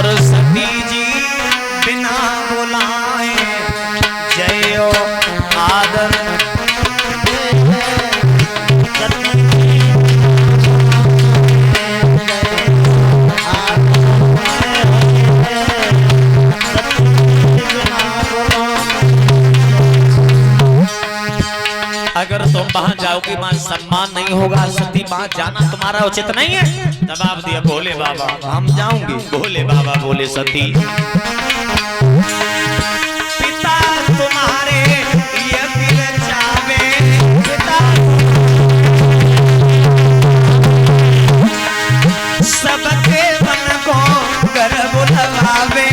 और सती जी बिना बुलाए जय आदर अगर तुम वहां जाओगी मां सम्मान नहीं होगा। सती वहां जाना तुम्हारा उचित नहीं है। जवाब दिया भोले बाबा हम जाऊंगी। भोले बाबा बोले सती पिता तुम्हारे ये दिल चावे पिता सबके मन को कर बुलवावे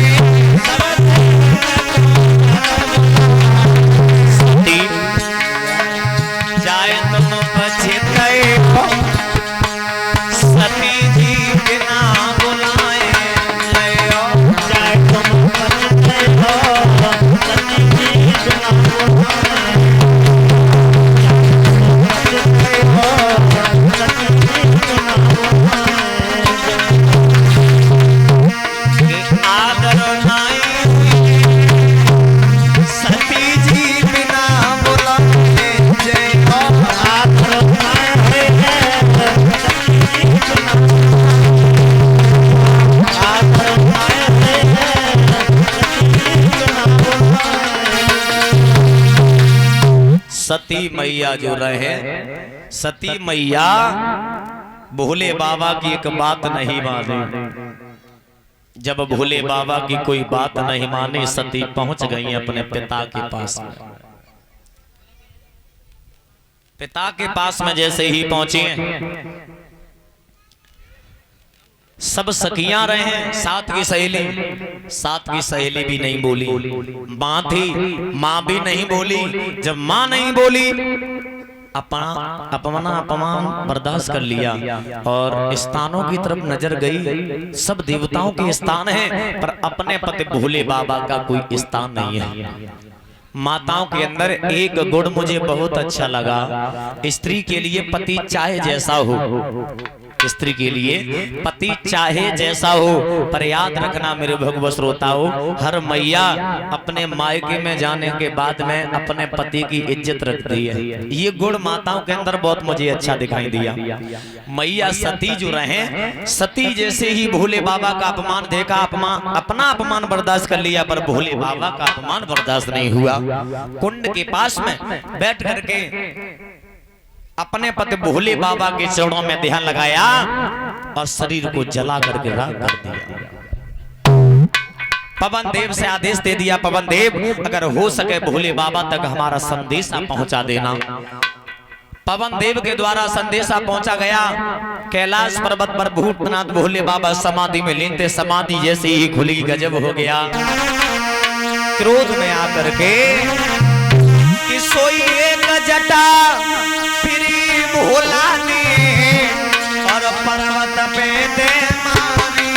सती मैया जो रहे सती मैया भोले बाबा की एक बात नहीं मानी। जब भोले बाबा की कोई बात नहीं मानी सती पहुंच गई अपने पिता के पास में। पिता के पास में जैसे ही पहुंची सब सखियां रहे साथ की सहेली भी नहीं बोली। मां थी मां भी नहीं बोली। जब मां नहीं बोली अपमान बर्दाश्त कर लिया और स्थानों की तरफ नजर गई। सब देवताओं के स्थान हैं पर अपने पति भोले बाबा का कोई स्थान नहीं है। माताओं के अंदर एक गुण मुझे बहुत अच्छा लगा। स्त्री के लिए पति चाहे जैसा हो स्त्री के लिए पति चाहे जैसा हो पर याद रखना मेरे भगवत श्रोताओं हर मैया अपने मायके में जाने के बाद में अपने पति की इज्जत रखती है। ये गुण माताओं के अंदर बहुत मुझे अच्छा दिखाई दिया। मैया सती जो रहे सती जैसे ही भोले बाबा का अपमान देखा अपना अपमान बर्दाश्त कर लिया पर भोले बाबा का अपमान बर्दाश्त नहीं हुआ। कुंड के पास में बैठ करके अपने पति भोले बाबा के चरणों में ध्यान लगाया और शरीर को जला करके राख कर दिया। पवन देव से आदेश दे दिया पवन देव अगर हो सके भोले बाबा तक हमारा संदेशा पहुंचा देना। पवन देव के द्वारा संदेशा पहुंचा गया। कैलाश पर्वत पर भूतनाथ भोले बाबा समाधि में लीन थे। समाधि जैसे ही खुली गजब हो गया। क्रोध में आकर के कि सोई एक जटा भोला ने और पर्वत पे दे मारी।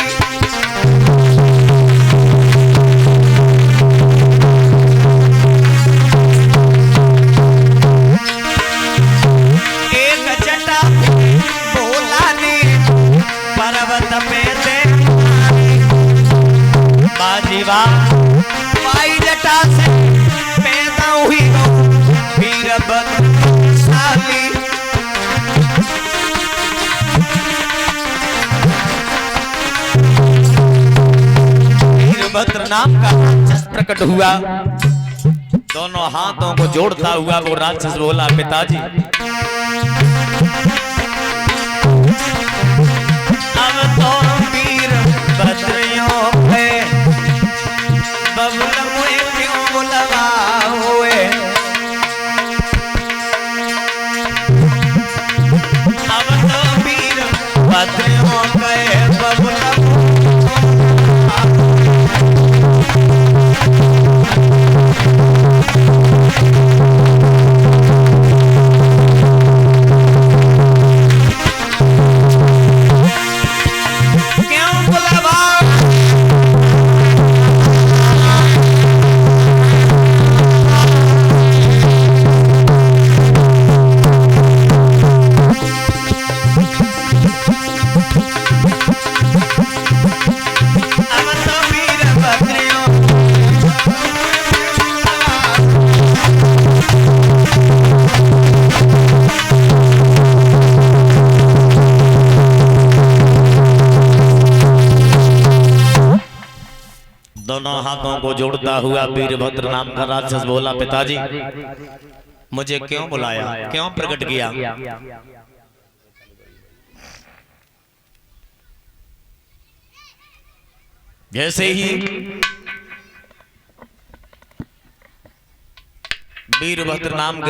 एक जटा भोला ने पर्वत पे दे मारी। बाजीवा वाई जटा से पैदा हुई वीरभद्रशाली। वीरभद्र नाम का राक्षस प्रकट हुआ। दोनों हाथों को जोड़ता हुआ वो राक्षस बोला पिताजी अब तो वीरभद्रियों पे बबुल मुझे क्यों बुलवा हुए। अब तो वीरभद्रियों पे बबुल दोनों हाथों को जोड़ता हुआ वीरभद्र नाम का राक्षस बोला, पिताजी मुझे क्यों बुलाया, क्यों प्रकट किया? जैसे ही वीरभद्र नाम के